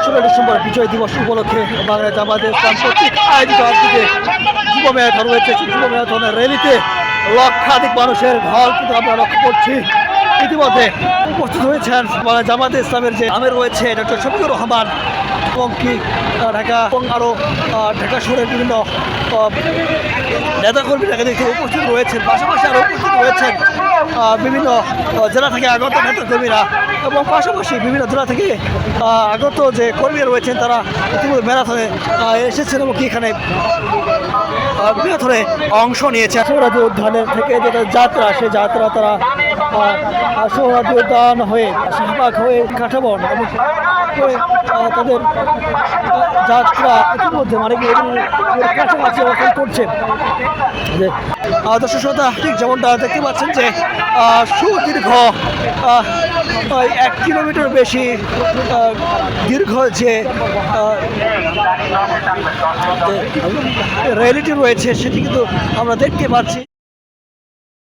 ২রা ডিসেম্বর বিজয় দিবস উপলক্ষে বাংলা জামায়াতে ইসলাম কর্তৃক আয়োজিত আজকে যুব ম্যারাথন রয়েছে। যুব ম্যারাথনের র্যালিতে লক্ষাধিক মানুষের ঢল কিন্তু আমরা লক্ষ্য করছি। ইতিমধ্যে উপস্থিত হয়েছেন বাংলা জামায়াতে ইসলামের যে আমির রয়েছে ডক্টর শফিকুর রহমান এবং কি ঢাকা এবং আরও ঢাকা শহরের বিভিন্ন নেতাকর্মীরা দেখতে উপস্থিত রয়েছেন। পাশাপাশি আরও উপস্থিত রয়েছেন বিভিন্ন জেলা থেকে আগত নেতাকর্মীরা এবং পাশাপাশি বিভিন্ন জেলা থেকে আগত যে কর্মীরা রয়েছেন তারা ইতিমধ্যে ম্যারাথনে এসেছেন এবং কি এখানে ম্যারাথনে অংশ নিয়েছে। সোহরাওয়ার্দী উদ্যানের থেকে যেটা যাত্রা সেই যাত্রা তারা সোহরাওয়ার্দী উদ্যান হয়ে শাহবাগ হয়ে কাঁটাবন এবং তাদের যাত্রা ইতিমধ্যে মানে কি কাছাকাছি অবস্থান করছে। যে দর্শক শ্রোতা ঠিক যেমনটা দেখতে পাচ্ছেন যে সুদীর্ঘ 1 কিলোমিটার বেশি দীর্ঘ যে র্যালিটি রয়েছে সেটি কিন্তু আমরা দেখতে পাচ্ছি।